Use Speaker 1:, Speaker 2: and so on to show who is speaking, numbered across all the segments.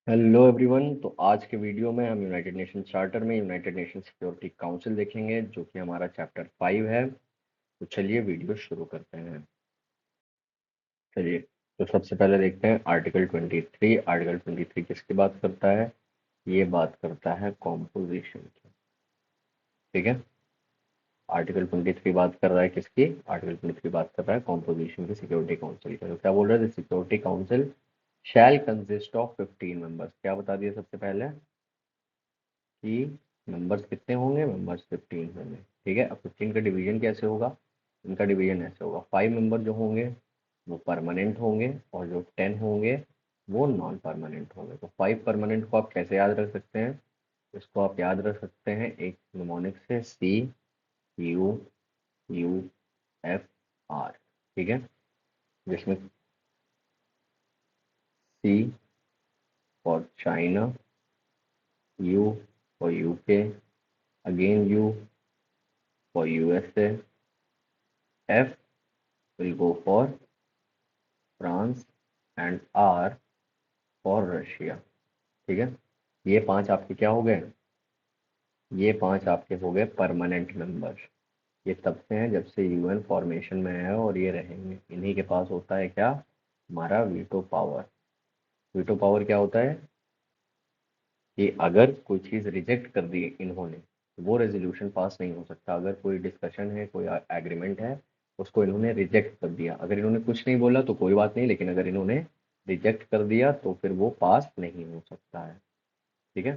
Speaker 1: Hello everyone. तो आज के वीडियो में हम यूनाइटेड नेशन चार्टर में यूनाइटेड नेशन सिक्योरिटी काउंसिल देखेंगे, जो कि हमारा चैप्टर 5 है। तो चलिए वीडियो शुरू करते हैं। चलिए, तो सबसे पहले देखते हैं आर्टिकल 23। आर्टिकल 23 किसकी बात करता है? ये बात करता है कॉम्पोजिशन की। ठीक है, आर्टिकल 23 बात कर रहा है किसकी? आर्टिकल 23 बात कर रहा है कॉम्पोजिशन की, सिक्योरिटी काउंसिल की। तो क्या बोल रहा है? Security council shell consist of 15 members. क्या बता दिया सबसे पहले कि मेंबर्स कितने होंगे? मेंबर्स 15 होंगे। ठीक है, अब 15 का डिवीजन कैसे होगा? इनका डिवीजन ऐसे होगा, 5 मेंबर जो होंगे वो परमानेंट होंगे और जो 10 होंगे वो नॉन परमानेंट होंगे। तो 5 परमानेंट को आप कैसे याद रख सकते हैं? इसको आप याद रख सकते हैं एक निमोनिक से, C U U F R. ठीक है, जिसमें C for China, U for UK, again U for USA, F will go for France and R for Russia. ठीक है, ये 5 आपके क्या हो गए? ये 5 आपके हो गए परमानेंट मेंबर। ये तब से हैं जब से यूएन फॉर्मेशन में है और ये रहेंगे। इन्हीं के पास होता है क्या? हमारा वीटो पावर। वीटो पावर क्या होता है कि अगर कोई चीज़ रिजेक्ट कर दी इन्होंने तो वो रेजोल्यूशन पास नहीं हो सकता। अगर कोई डिस्कशन है, कोई एग्रीमेंट है, उसको इन्होंने रिजेक्ट कर दिया, अगर इन्होंने कुछ नहीं बोला तो कोई बात नहीं, लेकिन अगर इन्होंने रिजेक्ट कर दिया तो फिर वो पास नहीं हो सकता है। ठीक है,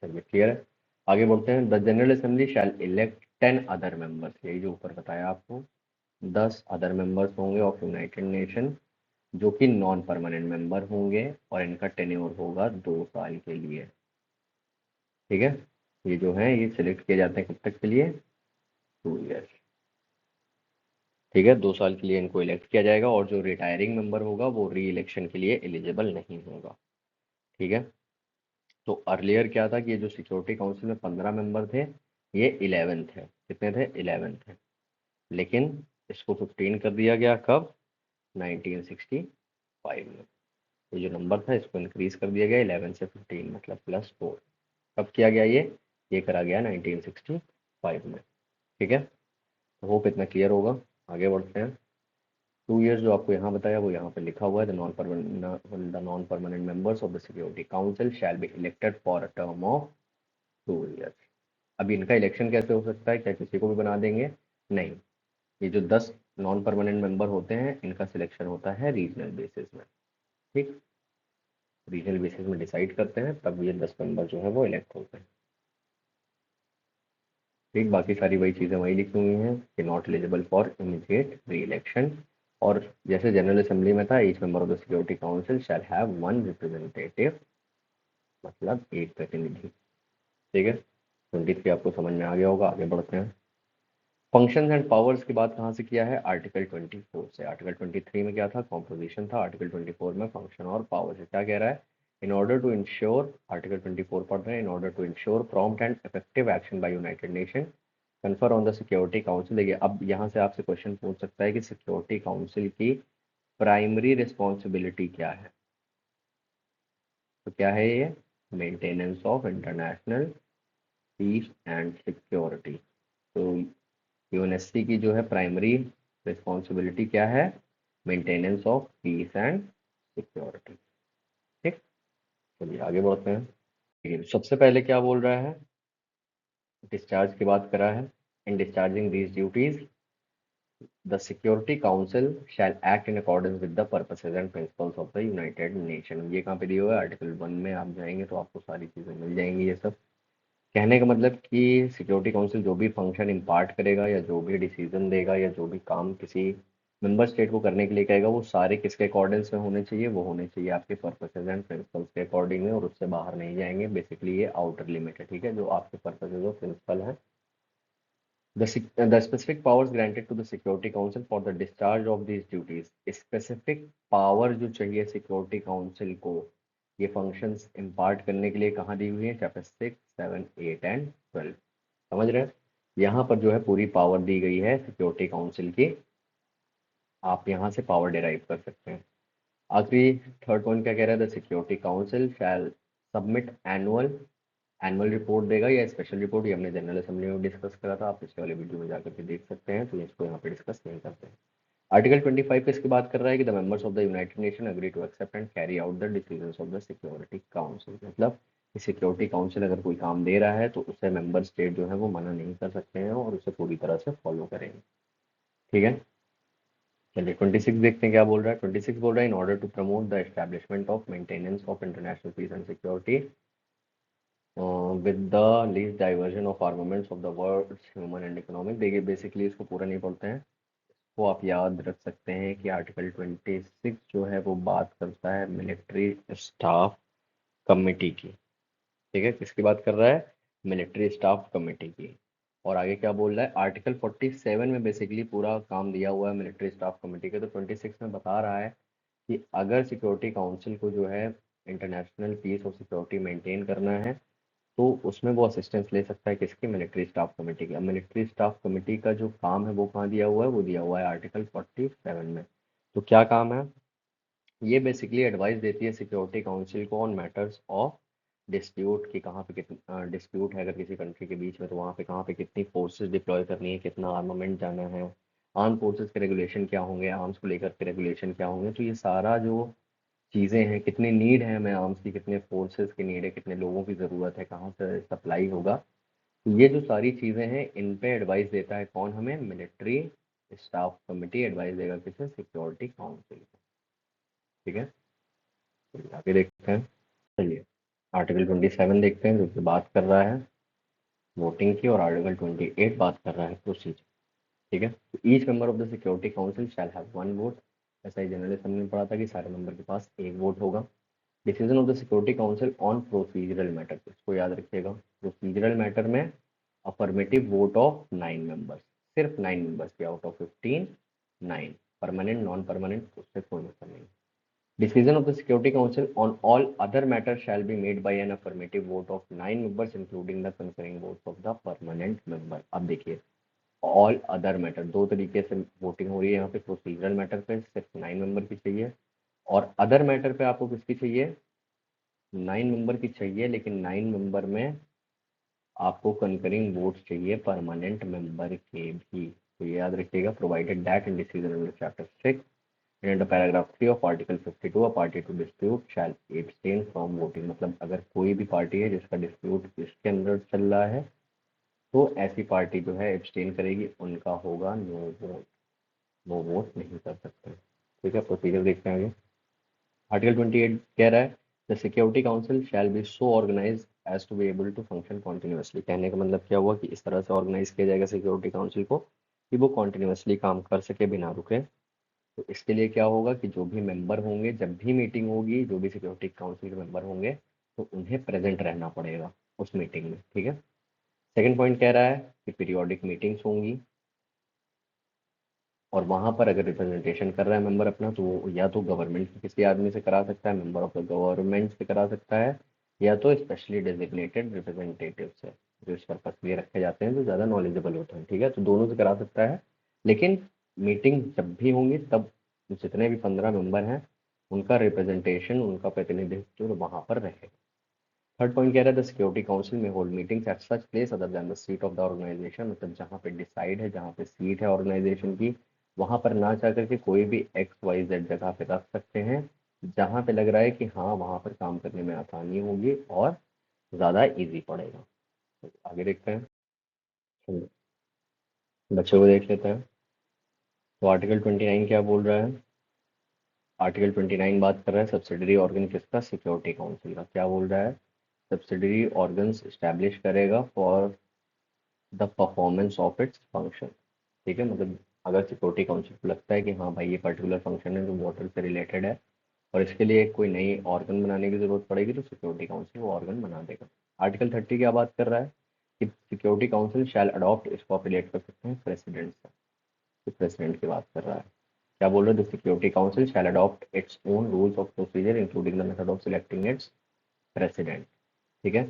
Speaker 1: चलिए क्लियर है। आगे बढ़ते हैं। The General Assembly shall elect 10 other members. यही जो ऊपर बताया आपको, 10 अदर मेंबर्स होंगे ऑफ यूनाइटेड नेशन, जो कि नॉन परमानेंट मेंबर होंगे और इनका टेन्योर होगा 2 साल के लिए। ठीक है, ये जो है ये सिलेक्ट किए जाते हैं कब तक के लिए? 2 ईयर्स। ठीक है, 2 साल के लिए इनको इलेक्ट किया जाएगा और जो रिटायरिंग मेंबर होगा वो री इलेक्शन के लिए एलिजिबल नहीं होगा। ठीक है, तो अर्लियर क्या था कि ये जो सिक्योरिटी काउंसिल में 15 मेंबर थे, ये 11 थे। कितने थे? 11 थे। लेकिन इसको 15 कर दिया गया कब? 1965 में। ये जो नंबर था इसको इंक्रीज कर दिया गया 11 से 15, मतलब +4। कब किया गया ये करा गया 1965 में। ठीक है, होप इतना क्लियर होगा। आगे बढ़ते हैं। 2 ईयर्स जो आपको यहाँ बताया वो यहाँ पे लिखा हुआ है। The non permanent members of the security council shall be elected for a term of 2 years. अब इनका इलेक्शन कैसे हो सकता है? क्या किसी को भी बना देंगे? नहीं, ये जो 10 नॉन परमानेंट मेंबर होते हैं इनका सिलेक्शन होता है रीजनल बेसिस में। ठीक, रीजनल बेसिस में डिसाइड करते हैं, तब ये 10 मेंबर जो है वो इलेक्ट होते हैं। ठीक, बाकी सारी वही चीज़ें वही लिखी हुई हैं कि नॉट एलिजिबल फॉर इमीडिएट री इलेक्शन। और जैसे जनरल असेंबली में था, each member of the security council shall have one representative, मतलब एक प्रतिनिधि। ठीक है, 23 आपको समझ में आ गया होगा। आगे बढ़ते हैं। फंक्शंस एंड पावर्स की बात कहाँ से किया है? आर्टिकल 24 से। आर्टिकल 23 में क्या था? कॉम्पोजिशन था। आर्टिकल 24 में फंक्शन और पावर से। क्या कह रहा है? In order to ensure, article 24 पढ़ रहे हैं, in order to ensure prompt and effective action by United Nation confer on the security Council. देखिए, अब यहाँ से आपसे क्वेश्चन पूछ सकता है कि सिक्योरिटी काउंसिल की प्राइमरी रिस्पॉन्सिबिलिटी क्या है? तो क्या है ये? Maintenance of international peace and security. तो यूएनएससी की जो है प्राइमरी रिस्पॉन्सिबिलिटी क्या है? Maintenance of peace and security. ठीक, चलिए आगे बढ़ते हैं। ठीक, सबसे पहले क्या बोल रहा है? डिस्चार्ज की बात करा है। In discharging these duties the security council shall act in accordance with the purposes and principles of the United Nation. ये कहाँ पे दिया हुआ है? आर्टिकल 1 में आप जाएंगे तो आपको सारी चीज़ें मिल जाएंगी। ये सब कहने का मतलब कि सिक्योरिटी काउंसिल जो भी फंक्शन इम्पार्ट करेगा या जो भी डिसीजन देगा या जो भी काम किसी मेंबर स्टेट को करने के लिए कहेगा, वो सारे किसके अकॉर्डेंस में होने चाहिए? वो होने चाहिए आपके पर्पसेज एंड प्रिंसिपल्स के अकॉर्डिंग में, और उससे बाहर नहीं जाएंगे। बेसिकली ये आउटर लिमिट है। ठीक है, जो आपके पर्पसेज और प्रिंसिपल है। The specific powers granted to the Security Council for the discharge of these duties. Specific power जो चाहिए सिक्योरिटी काउंसिल को ये फंक्शंस इम्पार्ट करने के लिए कहाँ दी हुई है? Chapter 6, 7, 8 and 12। समझ रहे हैं? यहाँ पर जो है पूरी पावर दी गई है सिक्योरिटी काउंसिल की। आप यहाँ से पावर डिराइव कर सकते हैं। आखिरी थर्ड पॉइंट क्या कह रहा है, the security council shall submit annual report देगा या स्पेशल रिपोर्ट, ये हमने जनरल असेंबली में डिस्कस करा था, आप पिछले वाले वीडियो में जाकर के देख सकते हैं, तो इसको यहाँ पे डिस्कस नहीं करते हैं। आर्टिकल 25 इसकी बात कर रहा है कि the members of the United Nation agree to accept and carry out the decisions of the security Council, मतलब सिक्योरिटी काउंसिल अगर कोई काम दे रहा है तो उसे मेंबर स्टेट जो है वो मना नहीं कर सकते हैं और उसे पूरी तरह से फॉलो करेंगे। ठीक है, चलिए 26 देखते हैं क्या बोल रहा है। 26 बोल रहा है in order to promote the establishment of maintenance of international peace and security with the least diversion of armaments of the world human and economic. देखिए बेसिकली इसको पूरा नहीं पढ़ते हैं, वो आप याद रख सकते हैं कि आर्टिकल 26 जो है वो बात करता है मिलिट्री स्टाफ कमेटी की। ठीक है, किसकी बात कर रहा है, मिलिट्री स्टाफ कमेटी की। और आगे क्या बोल रहा है, आर्टिकल 47 में बेसिकली पूरा काम दिया हुआ है मिलिट्री स्टाफ कमेटी के, तो 26 में बता रहा है कि अगर सिक्योरिटी काउंसिल को जो है इंटरनेशनल पीस और सिक्योरिटी मेंटेन करना है तो उसमें वो असिस्टेंस ले सकता है, किसकी, मिलिट्री स्टाफ कमेटी की। अब मिलिट्री स्टाफ कमेटी का जो काम है वो कहाँ दिया हुआ है, वो दिया हुआ है आर्टिकल 47 में। तो क्या काम है, ये बेसिकली एडवाइस देती है सिक्योरिटी काउंसिल को ऑन मैटर्स ऑफ डिस्प्यूट, कि कहाँ पे कितना डिस्प्यूट है अगर किसी कंट्री के बीच में, तो वहाँ पे कहाँ पे कितनी फोर्सेस डिप्लॉय करनी है, कितना आर्मामेंट जाना है, आर्म फोर्सेस के रेगुलेशन क्या होंगे, आर्म्स को लेकर के रेगुलेशन क्या होंगे, तो ये सारा जो चीज़ें हैं, कितनी नीड है हमें आर्म्स की, कितने फोर्सेस की नीड है, कितने लोगों की ज़रूरत है, कहाँ से सप्लाई होगा, तो ये जो सारी चीज़ें हैं इन पे एडवाइस देता है कौन, हमें, मिलिट्री स्टाफ कमेटी एडवाइस देगा किसे, सिक्योरिटी काउंसिल को। ठीक है, चलिए आगे देखते हैं। चलिए आर्टिकल 27 देखते हैं जो कि बात कर रहा है वोटिंग की, और आर्टिकल 28 बात कर रहा है प्रोसीजर। ठीक है, तो each member of the security council shall have one vote. ऐसा ही जनरल असेंबली में पढ़ा था कि सारे मेंबर के पास एक वोट होगा। Decision of the security council on procedural matter, इसको याद रखिएगा, प्रोसीजरल मैटर में अफर्मेटिव वोट ऑफ 9 मेंबर्स, सिर्फ 9 मेंबर्स के out of 15, 9, permanent non permanent उससे कोई मतलब नहीं। Decision of the Security Council on all other matters shall be made by an affirmative vote of 9 members, including the concurring votes of the permanent member। अब देखिए all other matter, दो तरीके से voting हो रही है यहाँ पे, प्रोसीजरल मैटर पे सिर्फ 9 मेंबर की चाहिए, और अदर मैटर पे आपको किसकी चाहिए, 9 मेंबर की चाहिए, लेकिन 9 मेंबर में आपको कंकरिंग वोट्स चाहिए परमानेंट मेंबर के भी। तो ये याद रखिएगा, provided that in decision under chapter 6 and under paragraph 3 of article 52 a party to dispute shall abstain from voting, मतलब अगर कोई भी पार्टी है जिसका डिस्प्यूट इसके अंदर चल रहा है तो ऐसी पार्टी जो है एब्सटेन करेगी, उनका होगा नो वोट, वो वोट नहीं कर सकते। ठीक है, प्रोसीजर देखते हैं आगे। आर्टिकल 28 कह रहा है the security council shall be so organise as to be able to function continuously. कहने का मतलब क्या हुआ कि इस तरह से ऑर्गेनाइज किया जाएगा सिक्योरिटी काउंसिल को कि वो कॉन्टिन्यूसली काम कर सके बिना रुके। तो इसके लिए क्या होगा कि जो भी मेंबर होंगे, जब भी मीटिंग होगी, जो भी सिक्योरिटी काउंसिल के मेंबर होंगे तो उन्हें प्रेजेंट रहना पड़ेगा उस मीटिंग में। ठीक है, सेकंड पॉइंट कह रहा है कि पीरियोडिक मीटिंग्स होंगी और वहां पर अगर रिप्रेजेंटेशन कर रहा है मेंबर अपना, तो वो या तो गवर्नमेंट के किसी आदमी से करा सकता है, मेंबर ऑफ द गवर्नमेंट से करा सकता है, या तो स्पेशली डेजिग्नेटेड रिप्रेजेंटेटिव से, जो इस पर्पज के लिए रखे जाते हैं, जो ज़्यादा नॉलेजेबल होते हैं। ठीक है, तो दोनों से करा सकता है, लेकिन मीटिंग जब भी होंगी तब जितने भी 15 मेंबर हैं उनका रिप्रेजेंटेशन, उनका प्रतिनिधित्व वहां पर रहेगा। थर्ड पॉइंट कह रहा है द सिक्योरिटी काउंसिल में hold meetings at such place other than the seat of the organisation, मतलब जहाँ पे डिसाइड है, जहाँ पे सीट है ऑर्गेनाइजेशन की, वहां पर ना जा करके कोई भी XYZ जगह पे रख सकते हैं जहाँ पे लग रहा है कि हाँ वहां पर काम करने में आसानी होगी और ज़्यादा इजी पड़ेगा। तो आगे देखते हैं, चलिए, बच्चों को देख लेते हैं। तो आर्टिकल 29 क्या बोल रहा है, आर्टिकल 29 बात कर रहा है सब्सिडरी ऑर्गन किसका, सिक्योरिटी काउंसिल का। क्या बोल रहा है, सब्सिडरी ऑर्गन्स इस्टेब्लिश करेगा for the performance of its function. ठीक है, मतलब अगर सिक्योरिटी काउंसिल को लगता है कि हाँ भाई ये पर्टिकुलर फंक्शन है जो वाटर से रिलेटेड है और इसके लिए कोई नई ऑर्गन बनाने की जरूरत पड़ेगी, तो सिक्योरिटी काउंसिल वो ऑर्गन बना देगा। आर्टिकल 30 क्या बात कर रहा है कि सिक्योरिटी काउंसिल शैल अडॉप्ट, इसको आप रिलेट कर सकते हैं प्रेसिडेंट से, तो प्रेसिडेंट की बात कर रहा है। क्या बोल रहे हैं, the security council shall adopt its own rules of procedure including the method of selecting its president. ठीक है,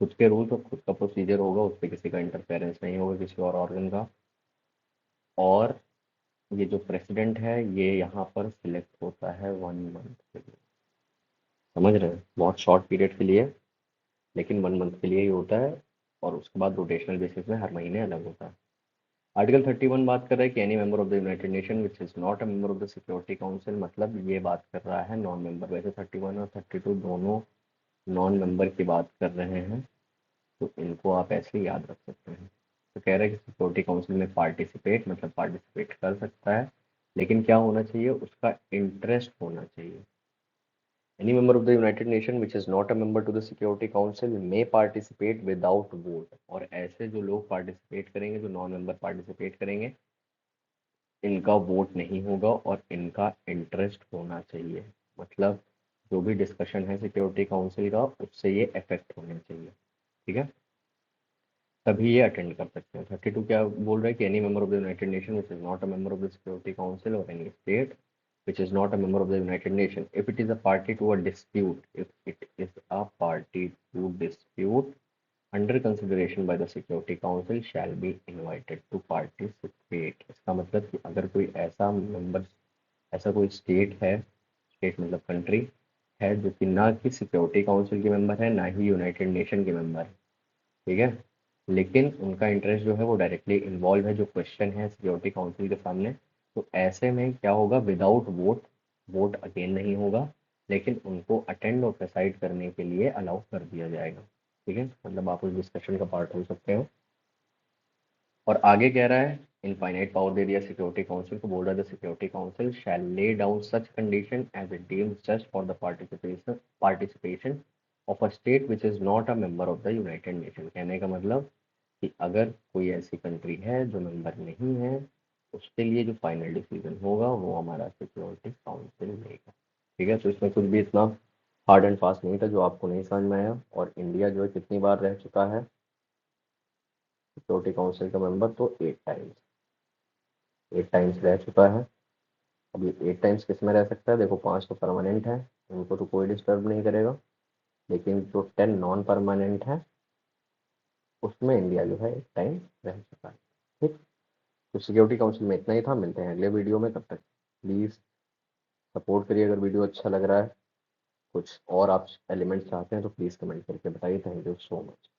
Speaker 1: खुद के रूल्स और खुद का प्रोसीजर होगा, उस पर किसी का इंटरफेरेंस नहीं होगा किसी और ऑर्गन का। और ये जो प्रेसिडेंट है ये यहाँ पर सिलेक्ट होता है 1 मंथ के लिए। समझ रहे हैं, बहुत शॉर्ट पीरियड के लिए, लेकिन 1 मंथ के लिए ही होता है, और उसके बाद रोटेशनल बेसिस में हर महीने अलग होता है। आर्टिकल 31 बात कर रहा है कि any member of the United Nation which is not a member of the security Council, मतलब ये बात कर रहा है नॉन मेंबर। वैसे 31 और 32 दोनों नॉन मेंबर की बात कर रहे हैं, तो इनको आप ऐसे ही याद रख सकते हैं। तो कह रहे हैं कि सिक्योरिटी काउंसिल में पार्टिसिपेट मतलब पार्टिसिपेट कर सकता है, लेकिन क्या होना चाहिए, उसका इंटरेस्ट होना चाहिए। Any member of the United Nations which is not a member to the Security Council may participate without vote। और ऐसे जो लोग पार्टिसिपेट करेंगे, जो नॉन मेंबर पार्टिसिपेट करेंगे, इनका वोट नहीं होगा और इनका इंटरेस्ट होना चाहिए। मतलब जो भी डिस्कशन है सिक्योरिटी काउंसिल का, उससे ये इफेक्ट होना चाहिए। ठीक है, तभी ये अटेंड कर सकते हैं। 32 क्या बोल रहा है कि any member of the United Nation which is not a member of the security Council और any state which is not a member of the United Nations, if it is a party to a dispute, if it is a party to dispute under consideration by the Security Council shall be invited to participate। इसका मतलब कि अगर कोई ऐसा member, ऐसा कोई state है, state मतलब कंट्री है, जो कि ना कि सिक्योरिटी काउंसिल की मेंबर है, ना ही यूनाइटेड नेशन की मेंबर है, ठीक है, लेकिन उनका इंटरेस्ट जो है वो डायरेक्टली इन्वॉल्व है जो क्वेश्चन है सिक्योरिटी काउंसिल के सामने, तो ऐसे में क्या होगा, विदाउट वोट, वोट अगेन नहीं होगा, लेकिन उनको अटेंड और प्रेसाइड करने के लिए अलाउ कर दिया जाएगा। ठीक है, मतलब आप उस डिस्कशन का पार्ट हो सकते हो। और आगे कह रहा है इनफाइनाइट पावर दे दिया सिक्योरिटी काउंसिल को, बोल रहा है the security council shall lay down such condition as it deems just for the participation of a state which is not a member of the United Nation. कहने का मतलब कि अगर कोई ऐसी कंट्री है जो मेंबर नहीं है, उसके लिए जो फाइनल डिसीजन होगा वो हमारा सिक्योरिटी काउंसिल लेगा। ठीक है, तो इसमें कुछ भी इतना हार्ड एंड फास्ट नहीं था जो आपको नहीं समझ में आया। और इंडिया जो है कितनी बार रह चुका है सिक्योरिटी काउंसिल का मेंबर, तो 8 टाइम्स, 8 टाइम्स रह चुका है। अब ये 8 टाइम्स किस में रह सकता है, देखो 5 तो परमानेंट है, उनको तो कोई डिस्टर्ब नहीं करेगा, लेकिन जो 10 नॉन परमानेंट है उसमें इंडिया जो है 1 टाइम रह चुका है। ठीक, तो सिक्योरिटी काउंसिल में इतना ही था, मिलते हैं अगले वीडियो में, तब तक प्लीज़ सपोर्ट करिए। अगर वीडियो अच्छा लग रहा है, कुछ और आप एलिमेंट्स चाहते हैं तो प्लीज़ कमेंट करके बताइए। Thank you so much.